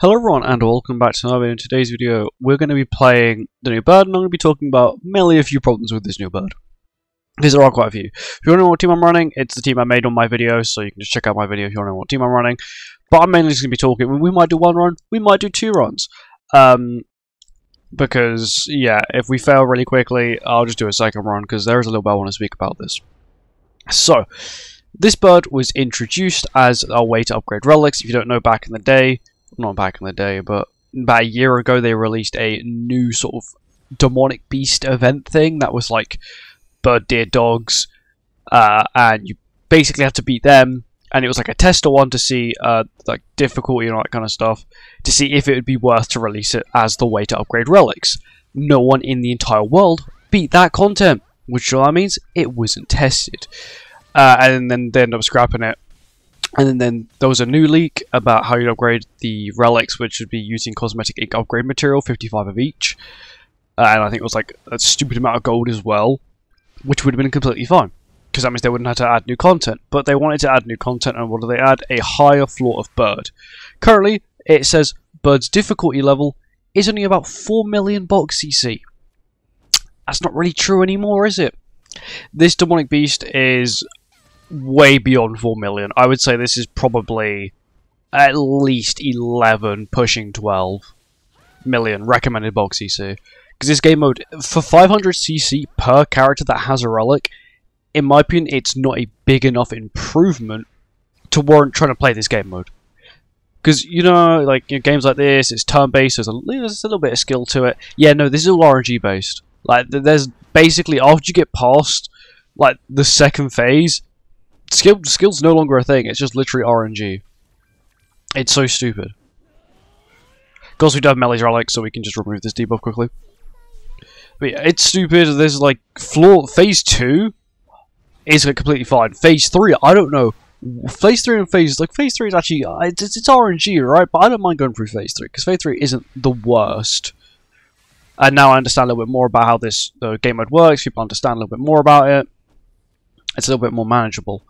Hello everyone and welcome back to another video. In today's video we're going to be playing the new bird, and I'm going to be talking about mainly a few problems with this new bird. Because there are quite a few. If you want to know what team I'm running, it's the team I made on my video, so you can just check out my video if you want to know what team I'm running. But I'm mainly just going to be talking. We might do one run, we might do two runs. Because, yeah, if we fail really quickly, I'll just do a second run, because there is a little bit I want to speak about this. So, this bird was introduced as a way to upgrade relics. If you don't know, back in the day, not back in the day, but about a year ago they released a new sort of demonic beast event thing that was like bird, deer, dogs, and you basically had to beat them, and it was like a tester one to see like difficulty and all that kind of stuff, to see if it would be worth to release it as the way to upgrade relics. No one in the entire world beat that content, which all that means it wasn't tested, and then they ended up scrapping it. And then there was a new leak about how you'd upgrade the relics, which would be using cosmetic ink upgrade material, 55 of each. And I think it was like a stupid amount of gold as well, which would have been completely fine, because that means they wouldn't have to add new content. But they wanted to add new content, and what do they add? A higher floor of bird. Currently, it says bird's difficulty level is only about 4 million box CC. That's not really true anymore, is it? This demonic beast is way beyond 4 million. I would say this is probably at least 11, pushing 12 million recommended box CC. Because this game mode, for 500 CC per character that has a relic, in my opinion, it's not a big enough improvement to warrant trying to play this game mode. Because, you know, like games like this, it's turn-based, there's a little bit of skill to it. Yeah, no, this is all RNG-based. Like, there's basically, after you get past, like, the second phase, skill's no longer a thing, it's just literally RNG. It's so stupid. Of course, we do have Melee's relic, so we can just remove this debuff quickly. But yeah, it's stupid. There's like phase 2 is like completely fine. Phase 3, I don't know. Phase 3 and phase 3 is actually it's RNG, right? But I don't mind going through phase 3 because phase 3 isn't the worst. And now I understand a little bit more about how this game mode works. People understand a little bit more about it. It's a little bit more manageable.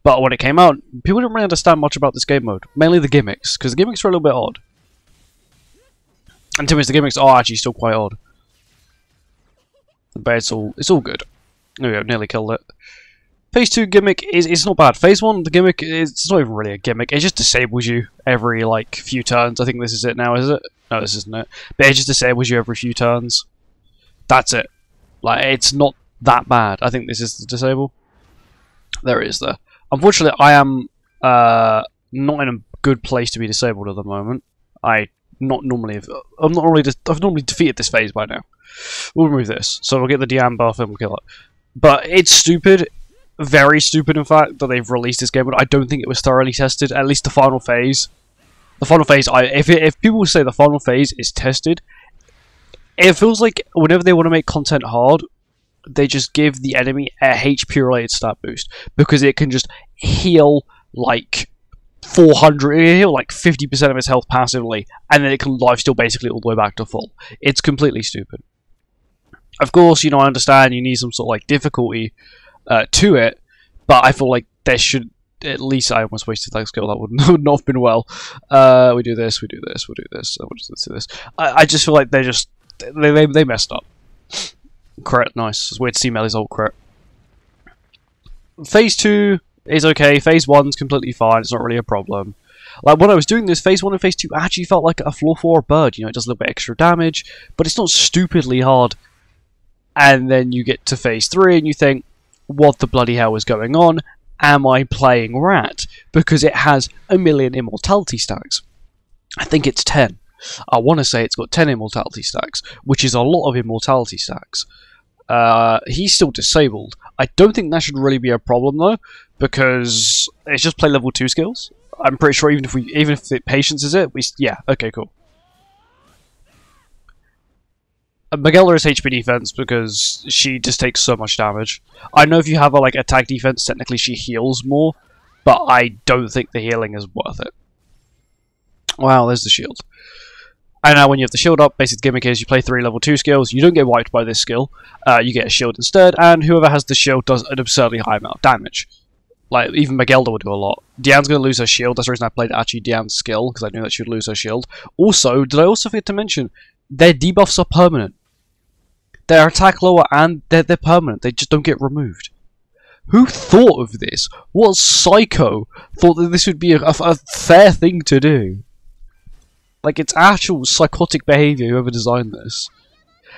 But when it came out, people didn't really understand much about this game mode. Mainly the gimmicks, because the gimmicks were a little bit odd. And to me, the gimmicks are actually still quite odd. But it's all good. There we go, nearly killed it. Phase 2 gimmick it's not bad. Phase 1, the gimmick, it's not even really a gimmick. It just disables you every like few turns. I think this is it now, is it? No, this isn't it. But it just disables you every few turns. That's it. Like, it's not that bad. I think this is the disable. There it is there. Unfortunately, I am not in a good place to be disabled at the moment. I've normally defeated this phase by now. We'll remove this, so we'll get the Diam buff and we'll kill it. But it's stupid, very stupid in fact, that they've released this game. But I don't think it was thoroughly tested. At least the final phase. The final phase, if people say the final phase is tested, it feels like whenever they want to make content hard, they just give the enemy a HP related stat boost, because it can just heal like 400, heal like 50% of its health passively, and then it can lifesteal basically all the way back to full. It's completely stupid. Of course, you know, I understand you need some sort of like difficulty to it, but I feel like there should at least, I almost wasted that skill, that would not have been well. We do this, we do this, we'll do this, we'll just do this. I just feel like they messed up. Crit, nice. It's weird to see Melee's old crit. Phase 2 is okay. Phase 1's completely fine. It's not really a problem. Like, when I was doing this, Phase 1 and Phase 2 actually felt like a floor 4 bird. You know, it does a little bit extra damage, but it's not stupidly hard. And then you get to Phase 3 and you think, what the bloody hell is going on? Am I playing rat? Because it has 1 million immortality stacks. I think it's 10. I want to say it's got 10 immortality stacks, which is a lot of immortality stacks. He's still disabled. I don't think that should really be a problem though, because it's just play level 2 skills. I'm pretty sure even if the patience is it, yeah, okay, cool. Magella is HP defense because she just takes so much damage. I know if you have a like attack defense, technically she heals more, but I don't think the healing is worth it. Wow, there's the shield. And now when you have the shield up, basic gimmick is you play 3 level 2 skills, you don't get wiped by this skill, you get a shield instead, and whoever has the shield does an absurdly high amount of damage. Like, even Magelda would do a lot. Diane's going to lose her shield. That's the reason I played actually Diane's skill, because I knew that she would lose her shield. Also, did I also forget to mention, their debuffs are permanent. Their attack lower and they're permanent. They just don't get removed. Who thought of this? What psycho thought that this would be a fair thing to do? Like, it's actual psychotic behavior, whoever designed this.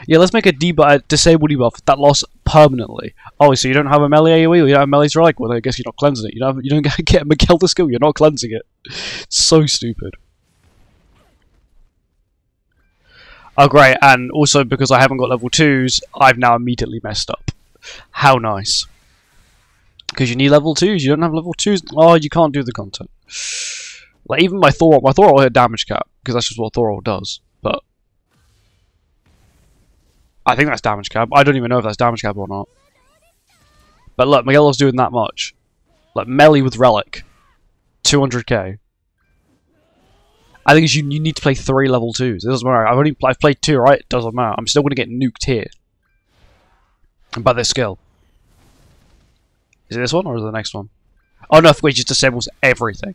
Yeah, let's make a disable debuff that lasts permanently. Oh, so you don't have a melee AoE, or you don't have melee strike? Well, I guess you're not cleansing it. You don't get a Magelda skill, you're not cleansing it. It's so stupid. Oh, great, and also because I haven't got level 2s, I've now immediately messed up. How nice. Because you need level 2s, you don't have level 2s. Oh, you can't do the content. Like, even my Thor will hit damage cap, because that's just what Thor does. But I think that's damage cap. I don't even know if that's damage cap or not. But look, Magello's doing that much. Like, melee with Relic. 200k. I think you need to play 3 level 2s. It doesn't matter. I've played 2, right? It doesn't matter. I'm still going to get nuked here. By this skill. Is it this one or is it the next one? Oh no, wait, it just disables everything.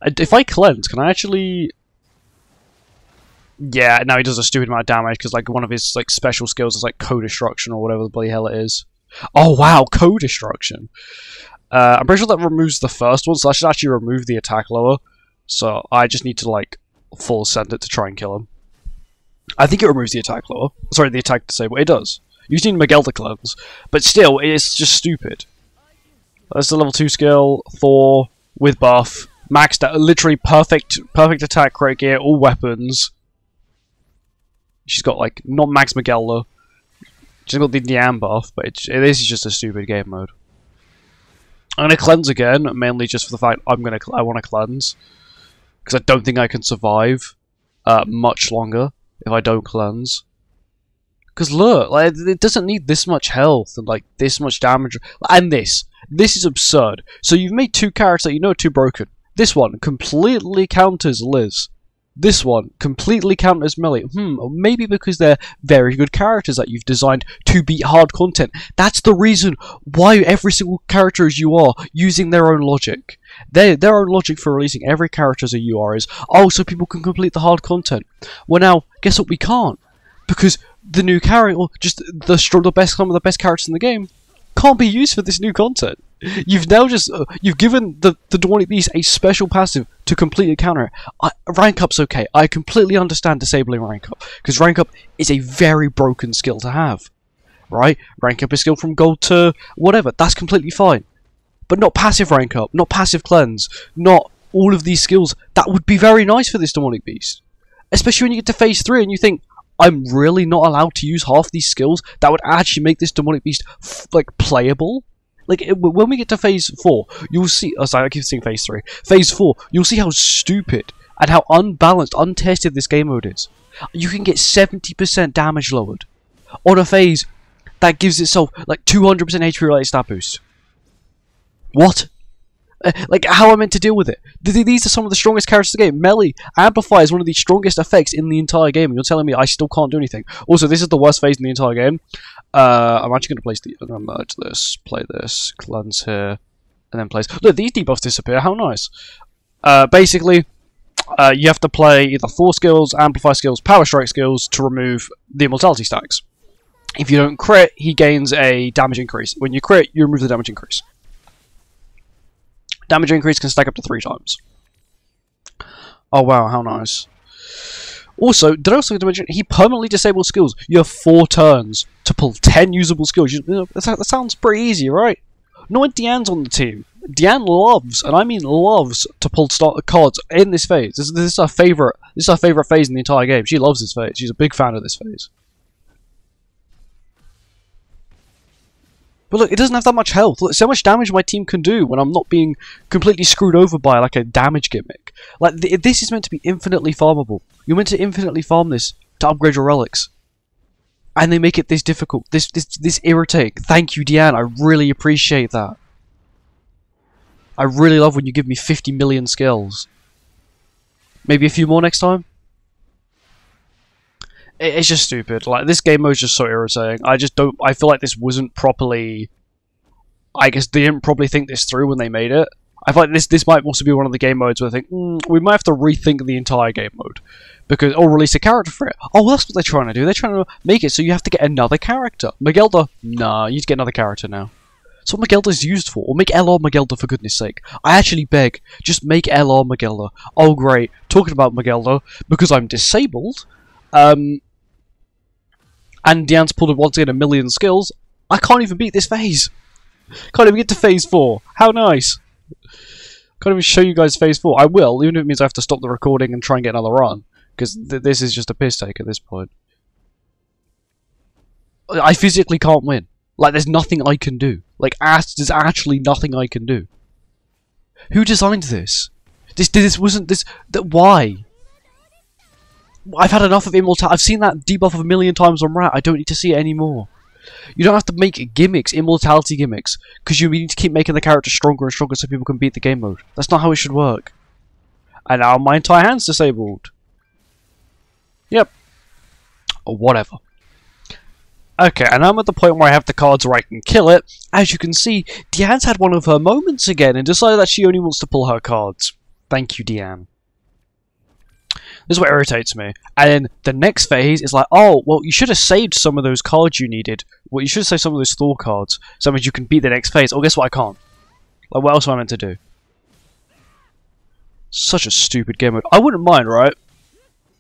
If I cleanse, can I actually... Yeah, now he does a stupid amount of damage because like one of his like special skills is like co-destruction or whatever the bloody hell it is. Oh wow, co-destruction. I'm pretty sure that removes the first one, so I should actually remove the attack lower. So I just need to like full send it to try and kill him. I think it removes the attack lower. Sorry, the attack disable. It does. You just need Miguel to cleanse, but still, it's just stupid. That's the level 2 skill. Thor with buff, maxed out, literally perfect attack, crit gear, all weapons. She's got like not max Magelda. She's got the Diane buff, but this is just a stupid game mode. I'm gonna cleanse again, mainly just for the fact I want to cleanse because I don't think I can survive much longer if I don't cleanse. Because look, like it doesn't need this much health and like this much damage, and this is absurd. So you've made 2 characters that you know are too broken. This one completely counters Liz. This one completely counters Melee. Maybe because they're very good characters that you've designed to beat hard content. That's the reason why every single character as you are using their own logic. Their own logic for releasing every character as a UR is, oh, so people can complete the hard content. Well now, guess what, we can't. Because the new character, or just some of the best characters in the game, can't be used for this new content. You've now just you've given the Demonic Beast a special passive to completely counter it. Rank up's okay. I completely understand disabling rank up because rank up is a very broken skill to have, right? Rank up is skill from gold to whatever. That's completely fine, but not passive rank up, not passive cleanse, not all of these skills. That would be very nice for this Demonic Beast, especially when you get to phase 3 and you think, I'm really not allowed to use half these skills that would actually make this Demonic Beast like playable. Like when we get to phase 4, you'll see. Oh, sorry, I keep saying phase 3. Phase 4, you'll see how stupid and how unbalanced, untested this game mode is. You can get 70% damage lowered on a phase that gives itself like 200% HP related stat boost. What? Like, how am I meant to deal with it? These are some of the strongest characters in the game. Melee Amplify is one of the strongest effects in the entire game, and you're telling me I still can't do anything. Also, this is the worst phase in the entire game. I'm actually going to merge this, play this, cleanse here, and then place. Look, these debuffs disappear. How nice. Basically, you have to play either Thor skills, Amplify skills, Power Strike skills to remove the immortality stacks. If you don't crit, he gains a damage increase. When you crit, you remove the damage increase. Damage increase can stack up to 3 times. Oh wow, how nice. Also, did I also mention, he permanently disables skills. You have 4 turns to pull 10 usable skills. That sounds pretty easy, right? Not when Diane's on the team. Diane loves, and I mean loves, to pull cards in this phase. This is her favorite. This is her favorite phase in the entire game. She loves this phase. She's a big fan of this phase. But look, it doesn't have that much health. Look, so much damage my team can do when I'm not being completely screwed over by like a damage gimmick. Like this is meant to be infinitely farmable. You're meant to infinitely farm this to upgrade your relics, and they make it this difficult, this irritating. Thank you, Diane. I really appreciate that. I really love when you give me 50 million skills. Maybe a few more next time. It's just stupid. Like, this game mode is just so irritating. I just don't. I feel like this wasn't properly I guess they didn't probably think this through when they made it. I feel like this might also be one of the game modes where I think, we might have to rethink the entire game mode. Because, or release a character for it. Oh, well, that's what they're trying to do. They're trying to make it so you have to get another character. Magelda? Nah, you need to get another character now. That's what Magelda's used for. Or make LR Magelda, for goodness sake. I actually beg, just make LR Magelda. Oh, great. Talking about Magelda, because I'm disabled, and Deanne's pulled once again 1,000,000 skills, I can't even beat this phase. Can't even get to phase 4. How nice. Can't even show you guys phase 4. I will, even if it means I have to stop the recording and try and get another run. Because this is just a piss take at this point. I physically can't win. Like, there's nothing I can do. Like, there's actually nothing I can do. Who designed this? This wasn't this. Why? I've had enough of immortality. I've seen that debuff of 1,000,000 times on Rat. I don't need to see it anymore. You don't have to make gimmicks, immortality gimmicks, because you need to keep making the character stronger and stronger so people can beat the game mode. That's not how it should work. And now my entire hand's disabled. Yep. Or whatever. Okay, and I'm at the point where I have the cards where I can kill it. As you can see, Deanne's had one of her moments again and decided that she only wants to pull her cards. Thank you, Deanne. This is what irritates me. And then the next phase is like, oh, well, you should have saved some of those cards you needed. Well, you should have saved some of those Thor cards. So that means you can beat the next phase. Oh, guess what? I can't. Like, what else am I meant to do? Such a stupid game mode. I wouldn't mind, right?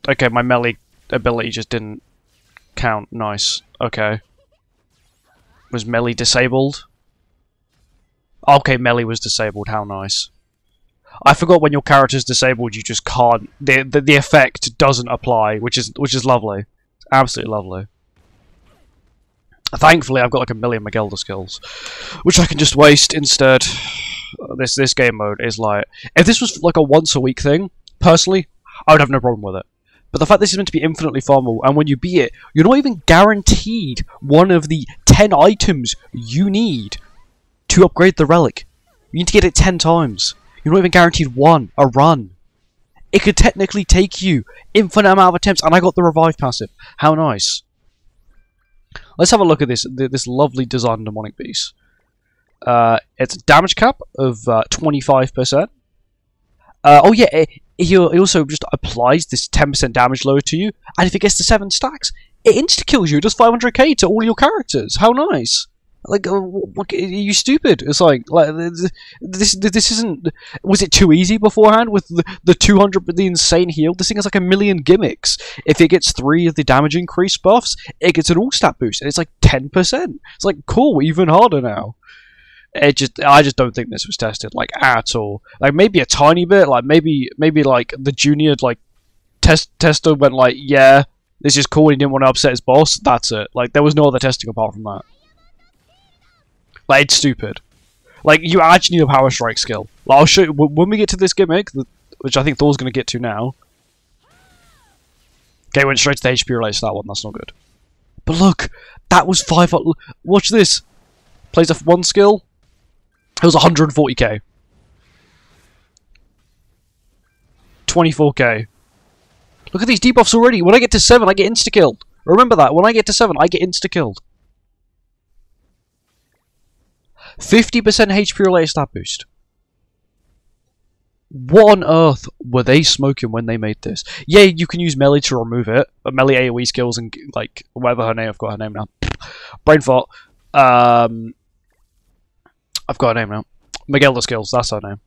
Okay, my melee ability just didn't count. Nice. Okay. Was melee disabled? Okay, melee was disabled. How nice. I forgot when your character's disabled, you just can't. The effect doesn't apply, which is lovely. It's absolutely lovely. Thankfully, I've got like 1,000,000 Magelda skills, which I can just waste instead. This game mode is like, if this was like a once a week thing, personally, I would have no problem with it. But the fact this is meant to be infinitely farmable, and when you beat it, you're not even guaranteed one of the 10 items you need to upgrade the relic. You need to get it 10 times. You're not even guaranteed one, a run. It could technically take you infinite amount of attempts, and I got the revive passive. How nice. Let's have a look at this lovely design demonic beast. It's a damage cap of 25%. Oh yeah, it also just applies this 10% damage load to you, and if it gets to 7 stacks, it insta-kills you. It does 500k to all your characters. How nice! Like, are you stupid? It's like this isn't. Was it too easy beforehand with the 200, the insane heal? This thing has like 1,000,000 gimmicks. If it gets 3 of the damage increase buffs, it gets an all-stat boost, and it's like 10%. It's like, cool, even harder now. I just don't think this was tested like at all. Like maybe a tiny bit, like maybe like the junior like tester went like, yeah, this is cool. He didn't want to upset his boss. That's it. Like there was no other testing apart from that. Like it's stupid. Like you actually need a power strike skill. Like, I'll show you when we get to this gimmick, which I think Thor's gonna get to now. Okay, went straight to the HP related to that one. That's not good. But look, that was 5. Watch this. Plays a 1 skill. It was 140k. 24k. Look at these debuffs already. When I get to 7, I get insta-killed. Remember that. When I get to 7, I get insta-killed. 50% HP related stat boost. What on earth were they smoking when they made this? Yeah, you can use melee to remove it. But melee AoE skills and like whatever her name. I've got her name now. Brain fart. I've got her name now. Magelda skills, that's her name.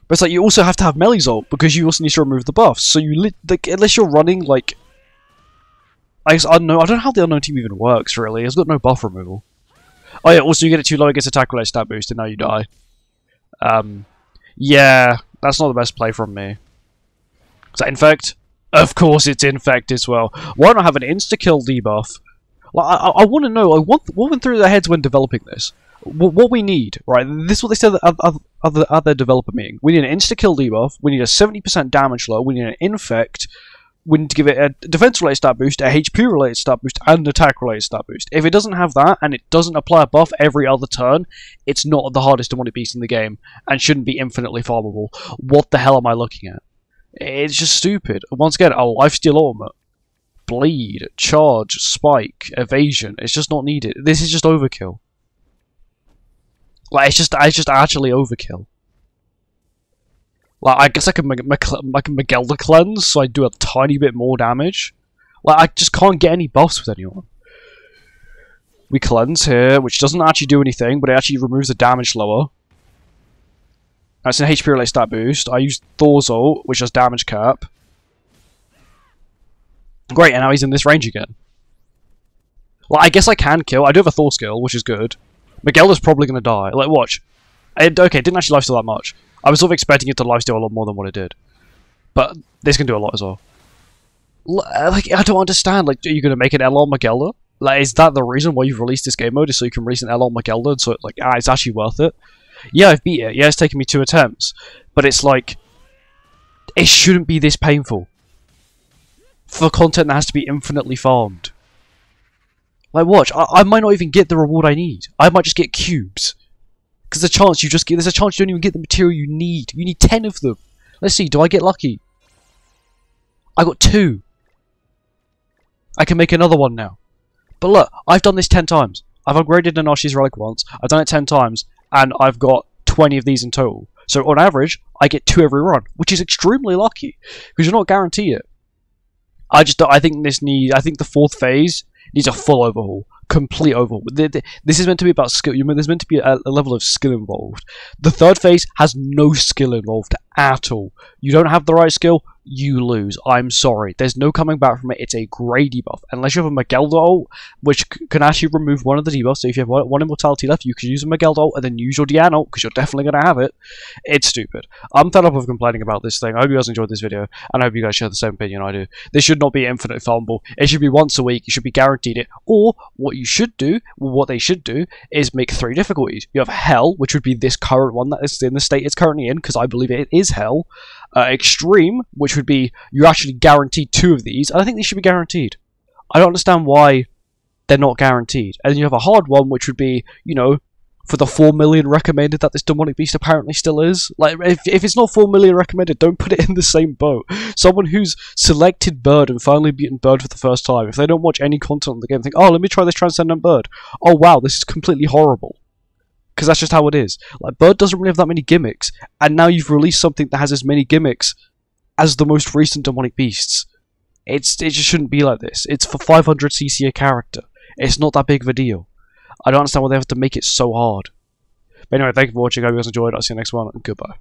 But it's like, you also have to have melee ult, because you also need to remove the buffs. So you, like, unless you're running, like... I don't know how the unknown team even works, really. It's got no buff removal. Oh yeah, also you get it too low, it gets attack related stat boost, and now you die. Yeah, that's not the best play from me. Is that Infect? Of course it's Infect as well. Why not have an insta-kill debuff? Like, I want to know, like, what went through their heads when developing this? What we need, right? This is what they said at their developer meeting. We need an insta-kill debuff, we need a 70% damage low, we need an infect, we need to give it a defense-related stat boost, a HP-related stat boost, and an attack-related stat boost. If it doesn't have that, and it doesn't apply a buff every other turn, it's not the hardest demonic beast in the game, and shouldn't be infinitely farmable. What the hell am I looking at? It's just stupid. Once again, a lifesteal ultimate. Bleed, charge, spike, evasion. It's just not needed. This is just overkill. Like, it's just actually overkill. Like, I guess I can Magelda cleanse, so I do a tiny bit more damage. Like, I just can't get any buffs with anyone. We cleanse here, which doesn't actually do anything, but it actually removes the damage slower. That's an HP related stat boost. I use Thor's ult, which does damage cap. Great, and now he's in this range again. Like, I guess I can kill. I do have a Thor skill, which is good. Magelda's probably going to die. Like, watch. Okay, it didn't actually lifesteal that much. I was sort of expecting it to lifesteal a lot more than what it did. But this can do a lot as well. Like, I don't understand. Like, are you going to make an L on Magelda? Like, is that the reason why you've released this game mode? Is so you can release an L on Magelda, and so like, it's actually worth it? Yeah, I've beat it. Yeah, it's taken me 2 attempts. But it's like, it shouldn't be this painful. For content that has to be infinitely farmed. Like, watch, I might not even get the reward I need. I might just get cubes. Because there's a chance you don't even get the material you need. You need 10 of them. Let's see, do I get lucky? I got 2. I can make another one now. But look, I've done this 10 times. I've upgraded Nanashi's relic once, I've done it 10 times, and I've got 20 of these in total. So on average, I get 2 every run, which is extremely lucky, because you're not guaranteed it. I think the 4th phase needs a full overhaul. Complete overhaul. This is meant to be about skill. There's meant to be a level of skill involved. The 3rd phase has no skill involved at all. You don't have the right skill, you lose. I'm sorry. There's no coming back from it. It's a grey debuff. Unless you have a Magelda ult, which can actually remove one of the debuffs. So if you have one immortality left, you can use a Magelda ult and then use your Diana ult, because you're definitely going to have it. It's stupid. I'm fed up of complaining about this thing. I hope you guys enjoyed this video, and I hope you guys share the same opinion I do. This should not be infinite farmable. It should be once a week. You should be guaranteed it. Or, what they should do, is make 3 difficulties. You have Hell, which would be this current one that is in the state it's currently in, because I believe it is Hell. Extreme, which would be you're actually guaranteed 2 of these, and I think these should be guaranteed. I don't understand why they're not guaranteed. And then you have a hard one, which would be, you know, for the 4 million recommended that this demonic beast apparently still is. Like, if it's not 4 million recommended, don't put it in the same boat. Someone who's selected Bird and finally beaten Bird for the first time, if they don't watch any content on the game, think, oh, let me try this Transcendant Bird. Oh wow, this is completely horrible. Because that's just how it is. Like, Bird doesn't really have that many gimmicks, and now you've released something that has as many gimmicks as the most recent demonic beasts. It just shouldn't be like this. It's for 500cc a character. It's not that big of a deal. I don't understand why they have to make it so hard. But anyway, thank you for watching. I hope you guys enjoyed. I'll see you next one, and goodbye.